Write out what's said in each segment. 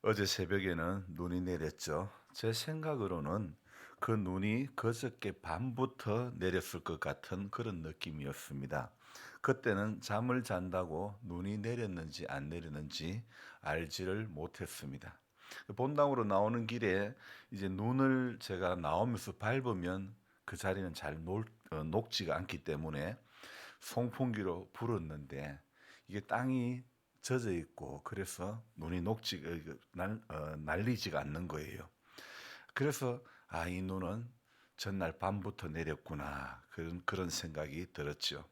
어제 새벽에는 눈이 내렸죠. 제 생각으로는 그 눈이 그저께 밤부터 내렸을 것 같은 그런 느낌이었습니다. 그때는 잠을 잔다고 눈이 내렸는지 안 내렸는지 알지를 못했습니다. 본당으로 나오는 길에 이제 눈을 제가 나오면서 밟으면 그 자리는 잘 녹지가 않기 때문에 송풍기로 불었는데 이게 땅이 젖어 있고 그래서 눈이 날리지가 않는 거예요. 그래서 이 눈은 전날 밤부터 내렸구나 그런 생각이 들었죠.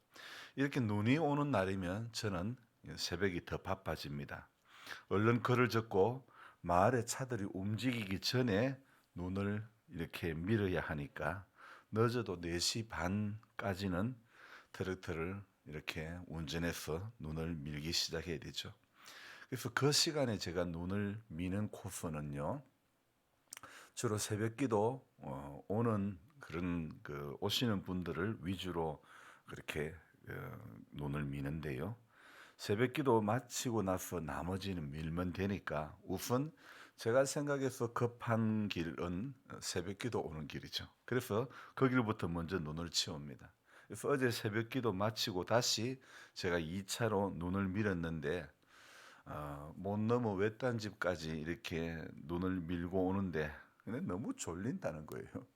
이렇게 눈이 오는 날이면 저는 새벽이 더 바빠집니다. 얼른 글을 적고 마을의 차들이 움직이기 전에 눈을 이렇게 밀어야 하니까 늦어도 4시 반까지는 트랙터를 이렇게 운전해서 눈을 밀기 시작해야 되죠. 그래서 그 시간에 제가 눈을 미는 코스는요, 주로 새벽기도 오는 그런 오시는 분들을 위주로 그렇게 눈을 미는데요. 새벽기도 마치고 나서 나머지는 밀면 되니까 우선 제가 생각해서 급한 길은 새벽기도 오는 길이죠. 그래서 그 길부터 먼저 눈을 치웁니다. 그래서 어제 새벽기도 마치고 다시 제가 2차로 눈을 밀었는데 못 넘어 외딴 집까지 이렇게 눈을 밀고 오는데 근데 너무 졸린다는 거예요.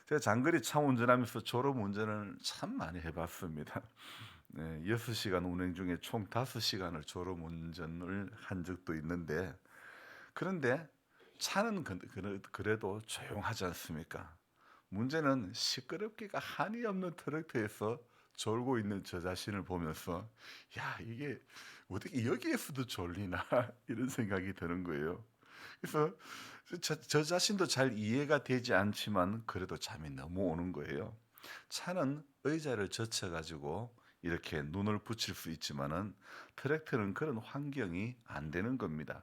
제가 장거리 차 운전하면서 졸음 운전을 참 많이 해봤습니다. 네, 6시간 운행 중에 총 5시간을 졸음 운전을 한 적도 있는데 그런데 차는 그래도 조용하지 않습니까? 문제는 시끄럽기가 한이 없는 트랙터에서 졸고 있는 저 자신을 보면서 야 이게 어떻게 여기에서도 졸리나 이런 생각이 드는 거예요. 그래서 저 자신도 잘 이해가 되지 않지만 그래도 잠이 너무 오는 거예요. 차는 의자를 젖혀 가지고 이렇게 눈을 붙일 수 있지만은 트랙터는 그런 환경이 안 되는 겁니다.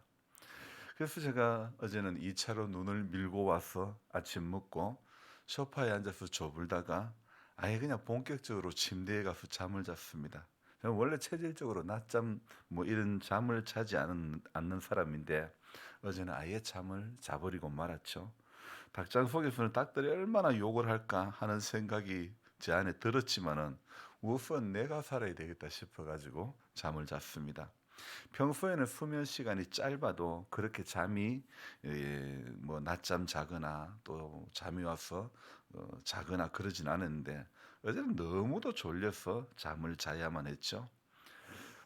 그래서 제가 어제는 2차로 눈을 밀고 와서 아침 먹고 소파에 앉아서 조불다가 아예 그냥 본격적으로 침대에 가서 잠을 잤습니다. 저는 원래 체질적으로 낮잠 뭐 이런 잠을 자지 않는 사람인데 어제는 아예 잠을 자버리고 말았죠. 닭장 속에서는 닭들이 얼마나 욕을 할까 하는 생각이 제 안에 들었지만은 우선 내가 살아야 되겠다 싶어가지고 잠을 잤습니다. 평소에는 수면 시간이 짧아도 그렇게 잠이 뭐 낮잠 자거나 또 잠이 와서 자거나 그러진 않았는데 어제는 너무도 졸려서 잠을 자야만 했죠.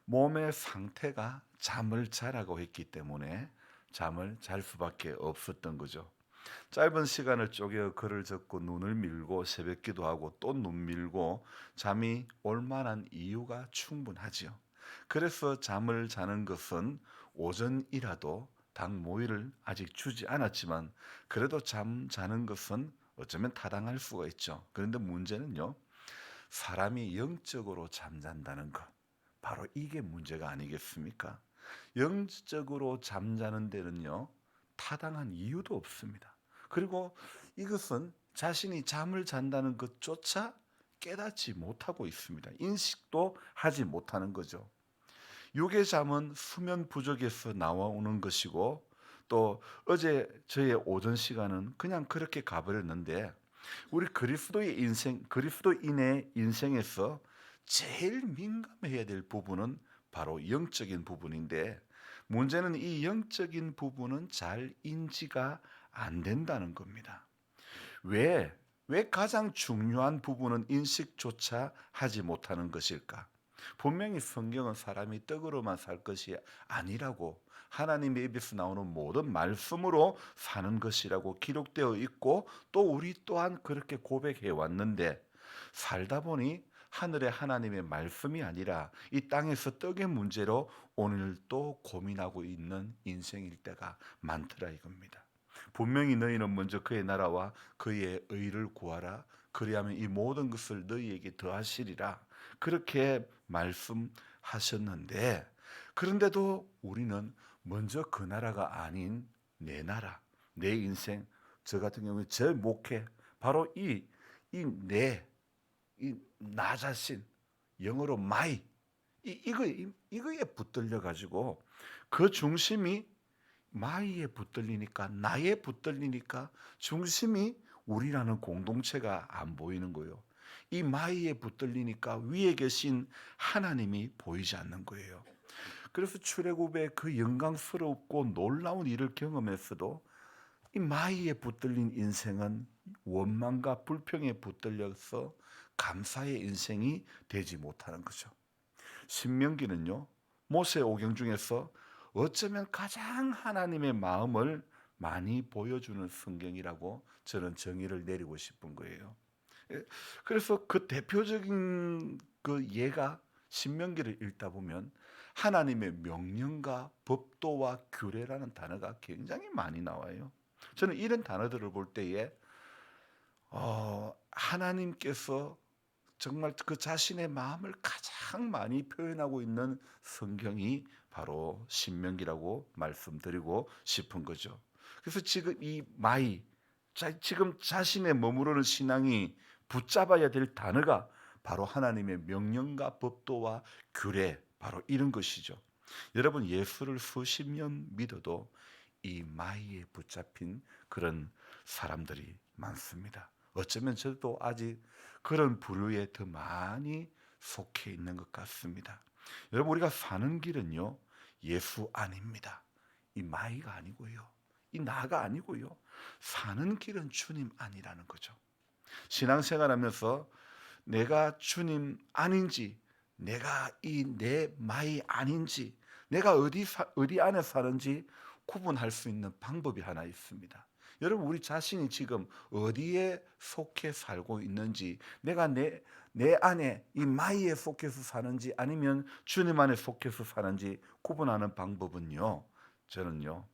몸의 상태가 잠을 자라고 했기 때문에 잠을 잘 수밖에 없었던 거죠. 짧은 시간을 쪼개 글을 적고 눈을 밀고 새벽 기도하고 또 눈 밀고 잠이 올 만한 이유가 충분하지요. 그래서 잠을 자는 것은 오전이라도 당 모이를 아직 주지 않았지만 그래도 잠 자는 것은 어쩌면 타당할 수가 있죠. 그런데 문제는요. 사람이 영적으로 잠잔다는 것. 바로 이게 문제가 아니겠습니까? 영적으로 잠자는 데는요. 타당한 이유도 없습니다. 그리고 이것은 자신이 잠을 잔다는 것조차 깨닫지 못하고 있습니다. 인식도 하지 못하는 거죠. 육의 잠은 수면 부족에서 나와오는 것이고 또 어제 저의 오전 시간은 그냥 그렇게 가버렸는데 우리 그리스도인의 인생에서 제일 민감해야 될 부분은 바로 영적인 부분인데 문제는 이 영적인 부분은 잘 인지가 안 된다는 겁니다. 왜? 왜 가장 중요한 부분은 인식조차 하지 못하는 것일까? 분명히 성경은 사람이 떡으로만 살 것이 아니라고 하나님의 입에서 나오는 모든 말씀으로 사는 것이라고 기록되어 있고 또 우리 또한 그렇게 고백해 왔는데 살다 보니 하늘의 하나님의 말씀이 아니라 이 땅에서 떡의 문제로 오늘 또 고민하고 있는 인생일 때가 많더라 이겁니다. 분명히 너희는 먼저 그의 나라와 그의 의를 구하라. 그리하면 이 모든 것을 너희에게 더하시리라. 그렇게 말씀하셨는데 그런데도 우리는 먼저 그 나라가 아닌 내 나라, 내 인생, 저 같은 경우에 제 목회, 바로 이 나 자신, 영어로 my, 이거에 붙들려 가지고 그 중심이 마이에 붙들리니까, 나에 붙들리니까 중심이 우리라는 공동체가 안 보이는 거예요. 이 마이에 붙들리니까 위에 계신 하나님이 보이지 않는 거예요. 그래서 출애굽의 그 영광스럽고 놀라운 일을 경험했어도 이 마이에 붙들린 인생은 원망과 불평에 붙들려서 감사의 인생이 되지 못하는 거죠. 신명기는요, 모세오경 중에서 어쩌면 가장 하나님의 마음을 많이 보여주는 성경이라고 저는 정의를 내리고 싶은 거예요. 예, 그래서 그 대표적인 그 예가, 신명기를 읽다 보면 하나님의 명령과 법도와 규례라는 단어가 굉장히 많이 나와요. 저는 이런 단어들을 볼 때에 하나님께서 정말 그 자신의 마음을 가장 많이 표현하고 있는 성경이 바로 신명기라고 말씀드리고 싶은 거죠. 그래서 지금 이 마이, 지금 자신의 머무르는 신앙이 붙잡아야 될 단어가 바로 하나님의 명령과 법도와 규례, 바로 이런 것이죠. 여러분, 예수를 수십 년 믿어도 이 마이에 붙잡힌 그런 사람들이 많습니다. 어쩌면 저도 아직 그런 부류에 더 많이 속해 있는 것 같습니다. 여러분, 우리가 사는 길은요, 예수 아닙니다. 이 마이가 아니고요, 이 나가 아니고요, 사는 길은 주님 아니라는 거죠. 신앙생활하면서 내가 주님 아닌지, 내가 이 내 마이 아닌지, 내가 어디 안에 사는지 구분할 수 있는 방법이 하나 있습니다. 여러분, 우리 자신이 지금 어디에 속해 살고 있는지, 내가 내 안에 이 마이에 속해서 사는지 아니면 주님 안에 속해서 사는지 구분하는 방법은요, 저는요,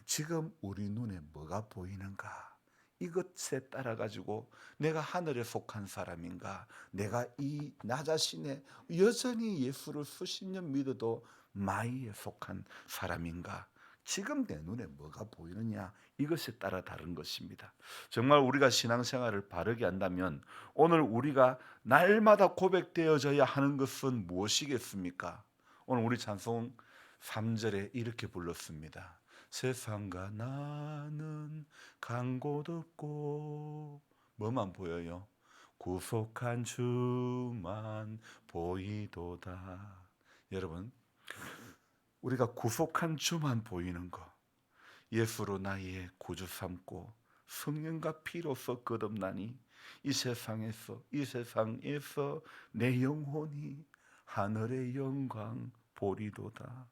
지금 우리 눈에 뭐가 보이는가, 이것에 따라 가지고 내가 하늘에 속한 사람인가, 내가 이 나 자신의 여전히 예수를 수십 년 믿어도 마이에 속한 사람인가, 지금 내 눈에 뭐가 보이느냐, 이것에 따라 다른 것입니다. 정말 우리가 신앙생활을 바르게 한다면 오늘 우리가 날마다 고백되어져야 하는 것은 무엇이겠습니까? 오늘 우리 찬송 3절에 이렇게 불렀습니다. 세상과 나는 간 곳 없고, 뭐만 보여요? 구속한 주만 보이도다. 여러분, 우리가 구속한 주만 보이는 것, 예수로 나의 구주 삼고 성령과 피로서 거듭나니 이 세상에서 내 영혼이 하늘의 영광 보리도다.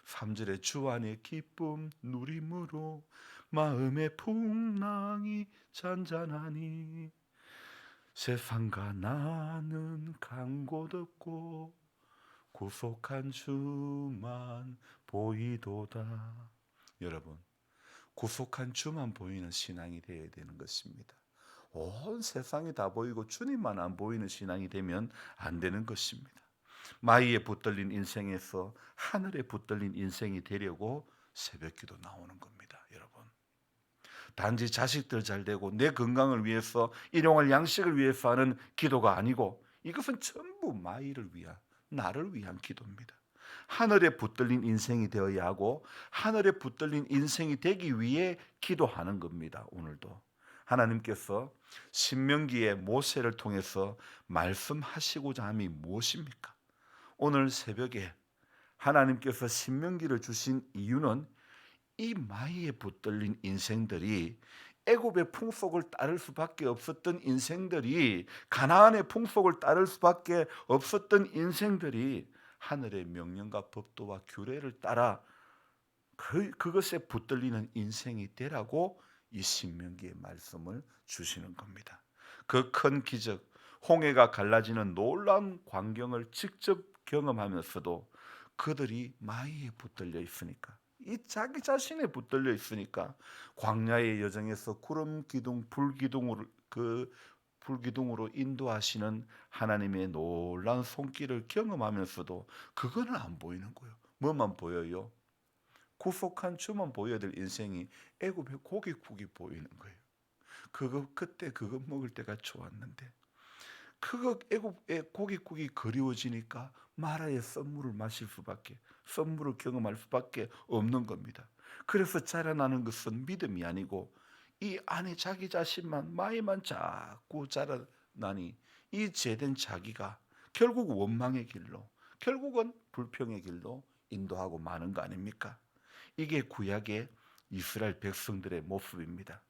3절에 주 안의 기쁨 누림으로 마음의 풍랑이 잔잔하니 세상과 나는 간 곳 없고 구속한 주만 보이도다. 여러분, 구속한 주만 보이는 신앙이 되어야 되는 것입니다. 온 세상이 다 보이고 주님만 안 보이는 신앙이 되면 안 되는 것입니다. 마이에 붙들린 인생에서 하늘에 붙들린 인생이 되려고 새벽기도 나오는 겁니다. 여러분, 단지 자식들 잘 되고 내 건강을 위해서, 일용할 양식을 위해서 하는 기도가 아니고, 이것은 전부 마이를 위한, 나를 위한 기도입니다. 하늘에 붙들린 인생이 되어야 하고 하늘에 붙들린 인생이 되기 위해 기도하는 겁니다. 오늘도 하나님께서 신명기의 모세를 통해서 말씀하시고자 함이 무엇입니까? 오늘 새벽에 하나님께서 신명기를 주신 이유는 이 마이에 붙들린 인생들이, 애굽의 풍속을 따를 수밖에 없었던 인생들이, 가나안의 풍속을 따를 수밖에 없었던 인생들이 하늘의 명령과 법도와 규례를 따라 그것에 붙들리는 인생이 되라고 이 신명기의 말씀을 주시는 겁니다. 그 큰 기적, 홍해가 갈라지는 놀라운 광경을 직접 경험하면서도 그들이 마이에 붙들려 있으니까, 이 자기 자신에 붙들려 있으니까 광야의 여정에서 구름 기둥 불기둥으로 인도하시는 하나님의 놀라운 손길을 경험하면서도 그거는 안 보이는 거예요. 뭐만 보여요? 구속한 주만 보여야 될 인생이 애굽의 고깃국이 보이는 거예요. 그때 그거 먹을 때가 좋았는데, 그거 애굽의 고깃국이 그리워지니까 마라의 썬물을 마실 수밖에, 썬물을 경험할 수밖에 없는 겁니다. 그래서 자라나는 것은 믿음이 아니고 이 안에 자기 자신만 마음만 자꾸 자라나니 이 죄된 자기가 결국 원망의 길로, 결국은 불평의 길로 인도하고 마는 거 아닙니까? 이게 구약의 이스라엘 백성들의 모습입니다.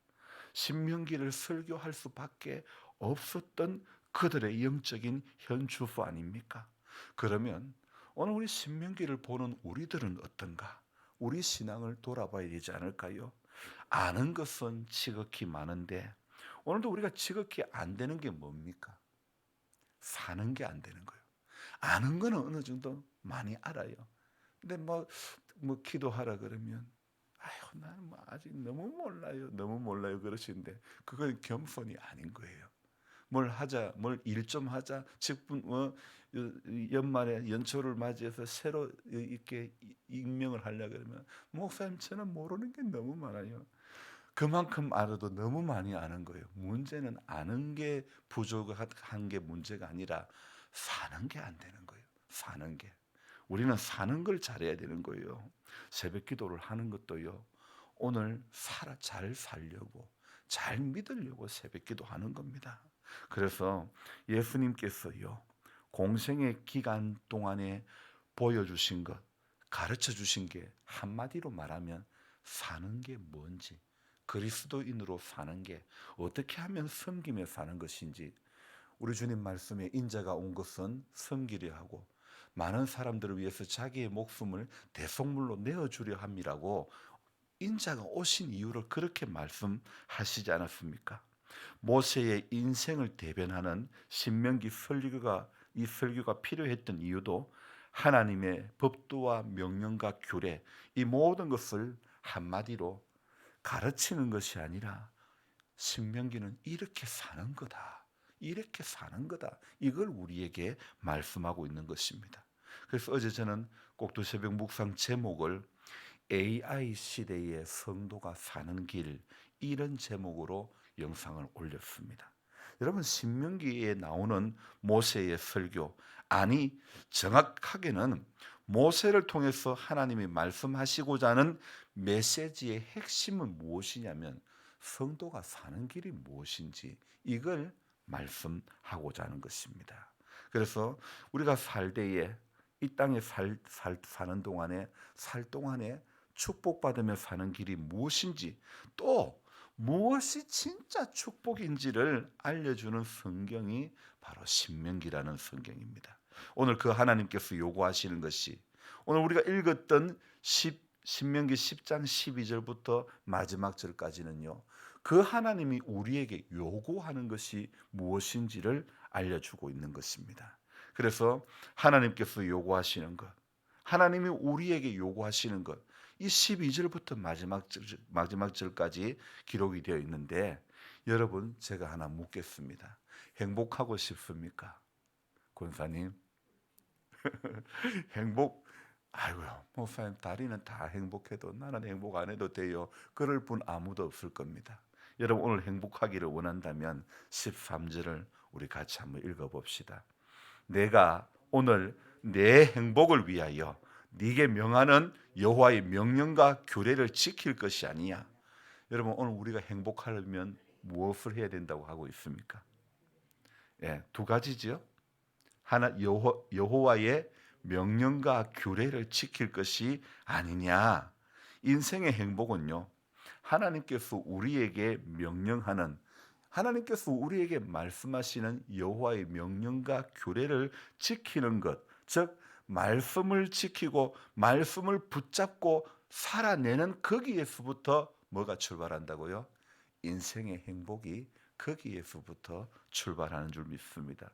신명기를 설교할 수밖에 없었던 그들의 영적인 현주소 아닙니까? 그러면 오늘 우리 신명기를 보는 우리들은 어떤가? 우리 신앙을 돌아봐야 되지 않을까요? 아는 것은 지극히 많은데 오늘도 우리가 지극히 안 되는 게 뭡니까? 사는 게 안 되는 거예요. 아는 거는 어느 정도 많이 알아요. 근데 뭐 기도하라 그러면 아유 나는 뭐 아직 너무 몰라요. 너무 몰라요 그러시는데 그건 겸손이 아닌 거예요. 뭘 하자, 뭘 일 좀 하자. 직분 연말에 연초를 맞이해서 새로 이렇게 임명을 하려 그러면 목사님 저는 모르는 게 너무 많아요. 그만큼 알아도 너무 많이 아는 거예요. 문제는 아는 게 부족한 게 문제가 아니라 사는 게 안 되는 거예요. 사는 게. 우리는 사는 걸 잘해야 되는 거예요. 새벽 기도를 하는 것도요. 오늘 잘 살려고, 잘 믿으려고 새벽 기도하는 겁니다. 그래서 예수님께서요. 공생의 기간 동안에 보여주신 것, 가르쳐 주신 게 한마디로 말하면 사는 게 뭔지, 그리스도인으로 사는 게 어떻게 하면 섬기며 사는 것인지, 우리 주님 말씀에 인자가 온 것은 섬기려 하고 많은 사람들을 위해서 자기의 목숨을 대속물로 내어주려 함이라고 인자가 오신 이유를 그렇게 말씀하시지 않았습니까? 모세의 인생을 대변하는 신명기 설교가 이 설교가 필요했던 이유도 하나님의 법도와 명령과 규례 이 모든 것을 한마디로 가르치는 것이 아니라 신명기는 이렇게 사는 거다. 이렇게 사는 거다. 이걸 우리에게 말씀하고 있는 것입니다. 그래서 어제 저는 꼭두새벽 묵상 제목을 AI 시대의 성도가 사는 길 이런 제목으로 영상을 올렸습니다. 여러분 신명기에 나오는 모세의 설교 아니 정확하게는 모세를 통해서 하나님이 말씀하시고자 하는 메시지의 핵심은 무엇이냐면 성도가 사는 길이 무엇인지 이걸 말씀하고자 하는 것입니다. 그래서 우리가 살 때에 이 땅에 사는 동안에 살 동안에 축복받으며 사는 길이 무엇인지 또 무엇이 진짜 축복인지를 알려주는 성경이 바로 신명기라는 성경입니다. 오늘 그 하나님께서 요구하시는 것이 오늘 우리가 읽었던 신명기 10장 12절부터 마지막 절까지는요. 그 하나님이 우리에게 요구하는 것이 무엇인지를 알려주고 있는 것입니다. 그래서 하나님께서 요구하시는 것, 하나님이 우리에게 요구하시는 것, 이 12절부터 마지막 절까지 기록이 되어 있는데 여러분 제가 하나 묻겠습니다. 행복하고 싶습니까? 권사님 행복 아이고요 목사님 다리는 다 행복해도 나는 행복 안 해도 돼요. 그럴 분 아무도 없을 겁니다. 여러분 오늘 행복하기를 원한다면 13절을 우리 같이 한번 읽어봅시다. 내가 오늘 내 행복을 위하여 네게 명하는 여호와의 명령과 규례를 지킬 것이 아니야. 여러분 오늘 우리가 행복하려면 무엇을 해야 된다고 하고 있습니까? 예, 두 가지죠. 하나 여호와의 명령과 규례를 지킬 것이 아니냐. 인생의 행복은요. 하나님께서 우리에게 명령하는 하나님께서 우리에게 말씀하시는 여호와의 명령과 규례를 지키는 것, 즉 말씀을 지키고 말씀을 붙잡고 살아내는 거기에서부터 뭐가 출발한다고요? 인생의 행복이 거기에서부터 출발하는 줄 믿습니다.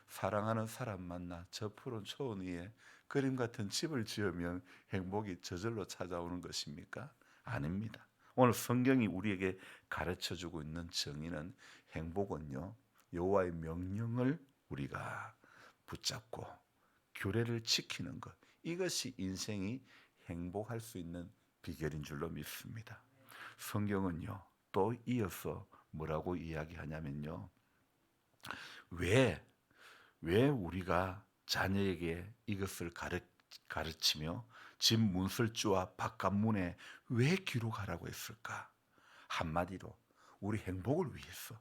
사랑하는 사람 만나 저 푸른 초원 위에 그림 같은 집을 지으면 행복이 저절로 찾아오는 것입니까? 아닙니다. 오늘 성경이 우리에게 가르쳐주고 있는 정의는 행복은요 여호와의 명령을 우리가 붙잡고 규례를 지키는 것 이것이 인생이 행복할 수 있는 비결인 줄로 믿습니다. 성경은요 또 이어서 뭐라고 이야기하냐면요 왜 우리가 자녀에게 이것을 가르치며 집 문설주와 바깥문에 왜 기록하라고 했을까? 한마디로 우리 행복을 위해서,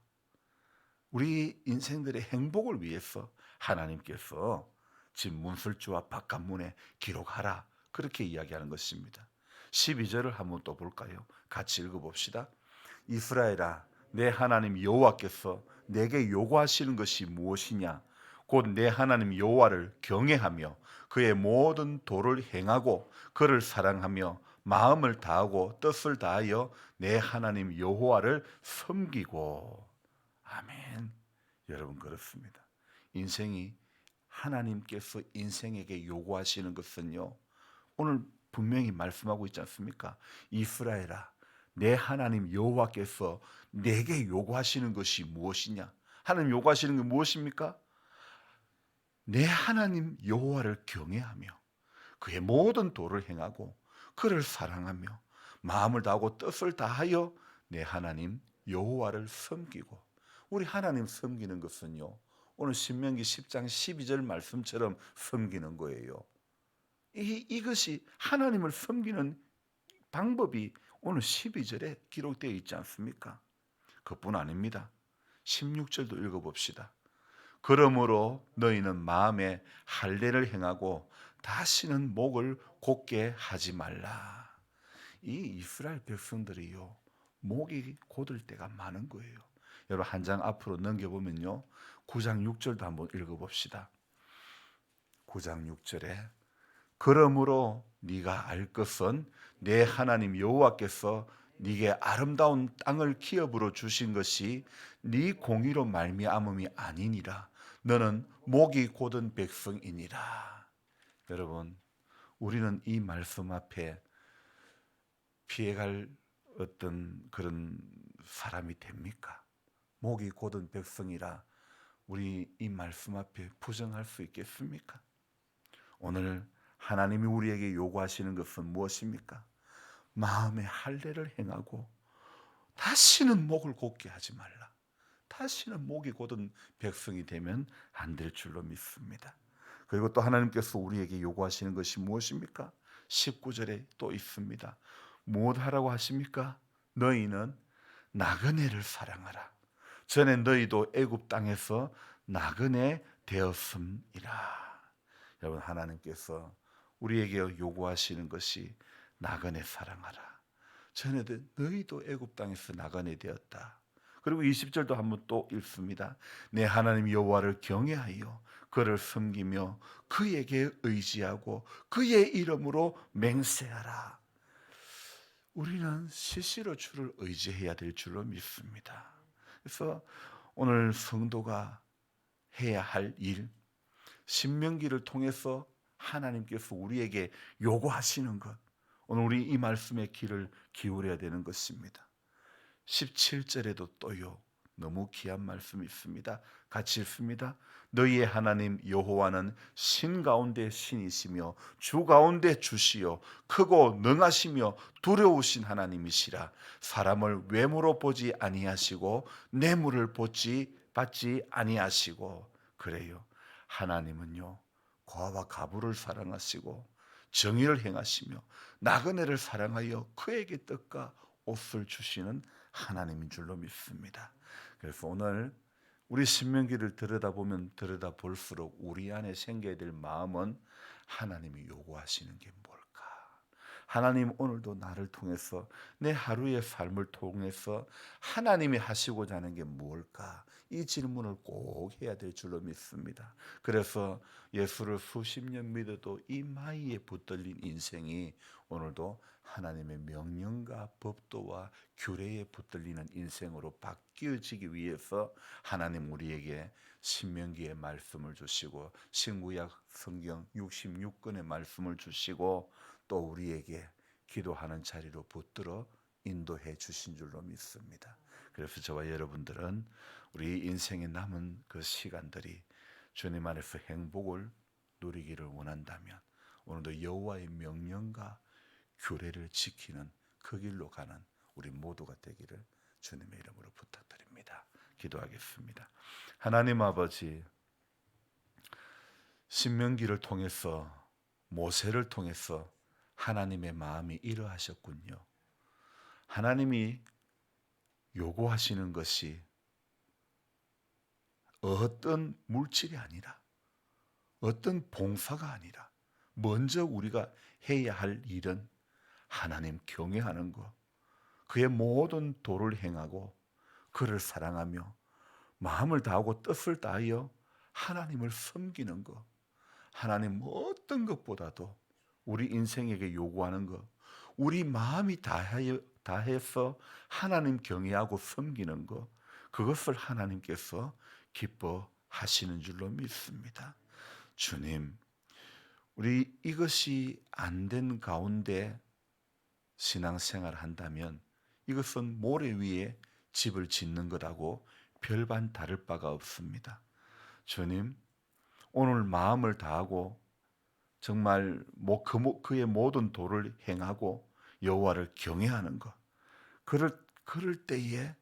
우리 인생들의 행복을 위해서 하나님께서 집 문설주와 바깥문에 기록하라, 그렇게 이야기하는 것입니다. 12절을 한번 또 볼까요? 같이 읽어봅시다. 이스라엘아, 내 하나님 여호와께서 내게 요구하시는 것이 무엇이냐? 곧 내 하나님 여호와를 경외하며 그의 모든 도를 행하고 그를 사랑하며 마음을 다하고 뜻을 다하여 내 하나님 여호와를 섬기고. 아멘. 여러분, 그렇습니다. 인생이, 하나님께서 인생에게 요구하시는 것은요, 오늘 분명히 말씀하고 있지 않습니까? 이스라엘아, 내 하나님 여호와께서 내게 요구하시는 것이 무엇이냐? 하나님 요구하시는 게 무엇입니까? 내 하나님 여호와를 경외하며 그의 모든 도를 행하고 그를 사랑하며 마음을 다하고 뜻을 다하여 내 하나님 여호와를 섬기고. 우리 하나님 섬기는 것은요, 오늘 신명기 10장 12절 말씀처럼 섬기는 거예요. 이것이 하나님을 섬기는 방법이 오늘 12절에 기록되어 있지 않습니까? 그뿐 아닙니다. 16절도 읽어봅시다. 그러므로 너희는 마음에 할례를 행하고 다시는 목을 곧게 하지 말라. 이 이스라엘 백성들이요, 목이 곧을 때가 많은 거예요. 여러분, 한 장 앞으로 넘겨보면요, 9장 6절도 한번 읽어봅시다. 9장 6절에 그러므로 네가 알 것은 내 하나님 여호와께서 네게 아름다운 땅을 기업으로 주신 것이 네 공의로 말미암음이 아니니라. 너는 목이 곧은 백성이니라. 여러분, 우리는 이 말씀 앞에 피해갈 어떤 그런 사람이 됩니까? 목이 곧은 백성이라 우리 이 말씀 앞에 부정할 수 있겠습니까? 오늘 하나님이 우리에게 요구하시는 것은 무엇입니까? 마음의 할례를 행하고 다시는 목을 곧게 하지 말라. 다시는 목이 곧은 백성이 되면 안 될 줄로 믿습니다. 그리고 또 하나님께서 우리에게 요구하시는 것이 무엇입니까? 19절에 또 있습니다. 무엇하라고 하십니까? 너희는 나그네를 사랑하라. 전에 너희도 애굽 땅에서 나그네 되었음이라. 여러분, 하나님께서 우리에게 요구하시는 것이 나그네 사랑하라. 전에도 너희도 애굽 땅에서 나그네 되었다. 그리고 20절도 한번 또 읽습니다. 내 하나님 여호와를 경외하여 그를 섬기며 그에게 의지하고 그의 이름으로 맹세하라. 우리는 시시로 주를 의지해야 될 줄로 믿습니다. 그래서 오늘 성도가 해야 할 일, 신명기를 통해서 하나님께서 우리에게 요구하시는 것, 오늘 우리 이 말씀에 귀를 기울여야 되는 것입니다. 17절에도 또요, 너무 귀한 말씀이 있습니다. 같이 읽습니다. 너희의 하나님 여호와는 신 가운데 신이시며 주 가운데 주시요 크고 능하시며 두려우신 하나님이시라. 사람을 외모로 보지 아니하시고 뇌물을 받지 아니하시고. 그래요, 하나님은요, 고아와 가부를 사랑하시고 정의를 행하시며 나그네를 사랑하여 그에게 떡과 옷을 주시는 하나님인 줄로 믿습니다. 그래서 오늘 우리 신명기를 들여다보면 들여다볼수록 우리 안에 생겨야 될 마음은 하나님이 요구하시는 게 뭘까? 하나님, 오늘도 나를 통해서, 내 하루의 삶을 통해서 하나님이 하시고자 하는 게 뭘까? 이 질문을 꼭 해야 될 줄로 믿습니다. 그래서 예수를 수십 년 믿어도 이 마이에 붙들린 인생이 오늘도 하나님의 명령과 법도와 규례에 붙들리는 인생으로 바뀌어지기 위해서 하나님 우리에게 신명기의 말씀을 주시고 신구약 성경 66권의 말씀을 주시고 또 우리에게 기도하는 자리로 붙들어 인도해 주신 줄로 믿습니다. 그래서 저와 여러분들은 우리 인생에 남은 그 시간들이 주님 안에서 행복을 누리기를 원한다면 오늘도 여호와의 명령과 규례를 지키는 그 길로 가는 우리 모두가 되기를 주님의 이름으로 부탁드립니다. 기도하겠습니다. 하나님 아버지, 신명기를 통해서, 모세를 통해서 하나님의 마음이 이러하셨군요. 하나님이 요구하시는 것이 어떤 물질이 아니라, 어떤 봉사가 아니라, 먼저 우리가 해야 할 일은 하나님 경외하는 것, 그의 모든 도를 행하고 그를 사랑하며 마음을 다하고 뜻을 다하여 하나님을 섬기는 것. 하나님 어떤 것보다도 우리 인생에게 요구하는 것, 우리 마음이 다해서 하나님 경외하고 섬기는 것, 그것을 하나님께서 기뻐하시는 줄로 믿습니다. 주님, 우리 이것이 안 된 가운데 신앙생활 한다면 이것은 모래 위에 집을 짓는 것하고 별반 다를 바가 없습니다. 주님, 오늘 마음을 다하고 정말 그의 모든 도를 행하고 여호와를 경외하는 것, 그럴 때에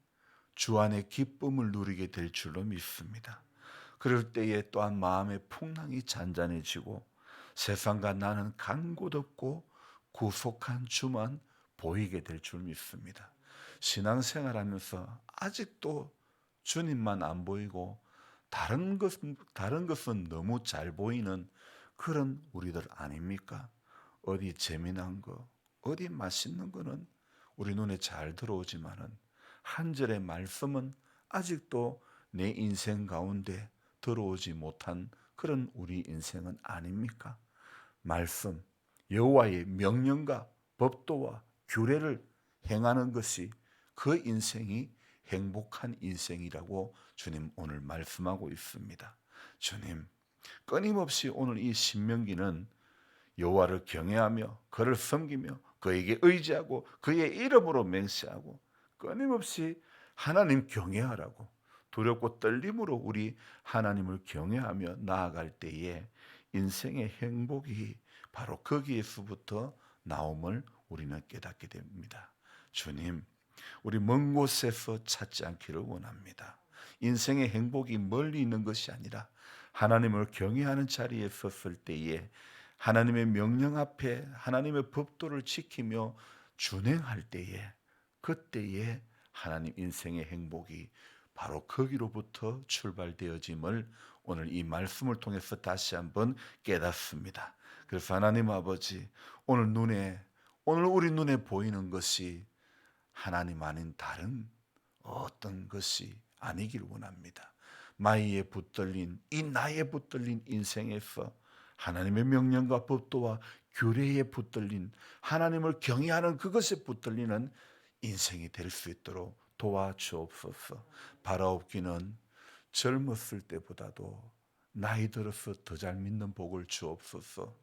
주 안에 기쁨을 누리게 될 줄로 믿습니다. 그럴 때에 또한 마음의 풍랑이 잔잔해지고 세상과 나는 간 곳 없고 구속한 주만 보이게 될 줄 믿습니다. 신앙생활하면서 아직도 주님만 안 보이고 다른 것은 너무 잘 보이는 그런 우리들 아닙니까? 어디 재미난 거, 어디 맛있는 거는 우리 눈에 잘 들어오지만은 한 절의 말씀은 아직도 내 인생 가운데 들어오지 못한 그런 우리 인생은 아닙니까? 말씀, 여호와의 명령과 법도와 규례를 행하는 것이 그 인생이 행복한 인생이라고 주님 오늘 말씀하고 있습니다. 주님, 끊임없이 오늘 이 신명기는 여호와를 경외하며 그를 섬기며 그에게 의지하고 그의 이름으로 맹세하고 끊임없이 하나님 경외하라고, 두렵고 떨림으로 우리 하나님을 경외하며 나아갈 때에 인생의 행복이 바로 거기에서부터 나옴을 우리는 깨닫게 됩니다. 주님, 우리 먼 곳에서 찾지 않기를 원합니다. 인생의 행복이 멀리 있는 것이 아니라 하나님을 경외하는 자리에 섰을 때에 하나님의 명령 앞에 하나님의 법도를 지키며 준행할 때에, 그때에 하나님 인생의 행복이 바로 거기로부터 출발되어짐을 오늘 이 말씀을 통해서 다시 한번 깨닫습니다. 그래서 하나님 아버지, 오늘 우리 눈에 보이는 것이 하나님 아닌 다른 어떤 것이 아니길 원합니다. 나이에 붙들린 인생에서 하나님의 명령과 법도와 규례에 붙들린, 하나님을 경외하는 그것에 붙들리는 인생이 될 수 있도록 도와주옵소서. 바라옵기는 젊었을 때보다도 나이 들어서 더 잘 믿는 복을 주옵소서.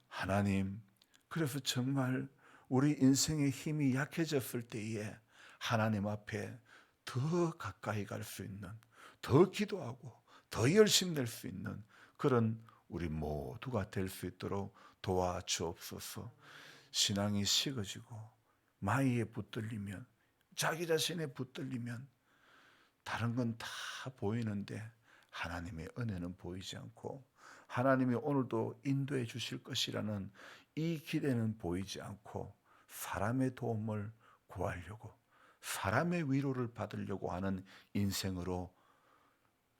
하나님, 그래서 정말 우리 인생의 힘이 약해졌을 때에 하나님 앞에 더 가까이 갈 수 있는, 더 기도하고 더 열심 낼 수 있는 그런 우리 모두가 될 수 있도록 도와주옵소서. 신앙이 식어지고 마이에 붙들리면, 자기 자신에 붙들리면 다른 건 다 보이는데 하나님의 은혜는 보이지 않고, 하나님이 오늘도 인도해 주실 것이라는 이 기대는 보이지 않고, 사람의 도움을 구하려고, 사람의 위로를 받으려고 하는 인생으로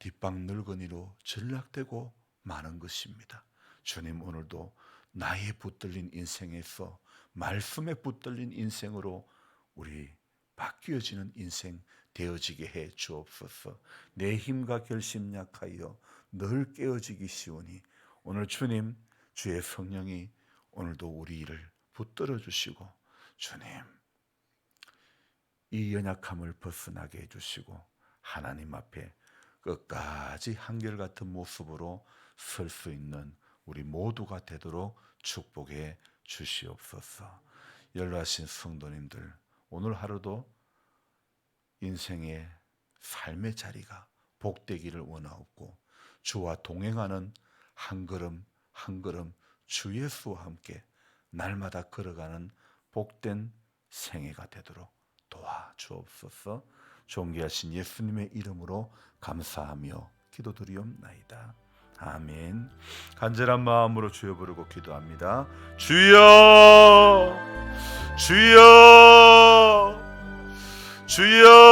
뒷방 늙은이로 전락되고 마는 것입니다. 주님, 오늘도 나에 붙들린 인생에서 말씀에 붙들린 인생으로 우리 바뀌어지는 인생 되어지게 해 주옵소서. 내 힘과 결심 약하여 늘 깨어지기 쉬우니 오늘 주님, 주의 성령이 오늘도 우리 일을 붙들어 주시고, 주님, 이 연약함을 벗어나게 해주시고 하나님 앞에 끝까지 한결같은 모습으로 설 수 있는 우리 모두가 되도록 축복해 주시옵소서. 연로하신 성도님들, 오늘 하루도 인생의 삶의 자리가 복되기를 원하옵고, 주와 동행하는 한 걸음 한 걸음 주 예수와 함께 날마다 걸어가는 복된 생애가 되도록 도와주옵소서. 존귀하신 예수님의 이름으로 감사하며 기도드리옵나이다. 아멘. 간절한 마음으로 주여 부르고 기도합니다. 주여, 주여, 주여.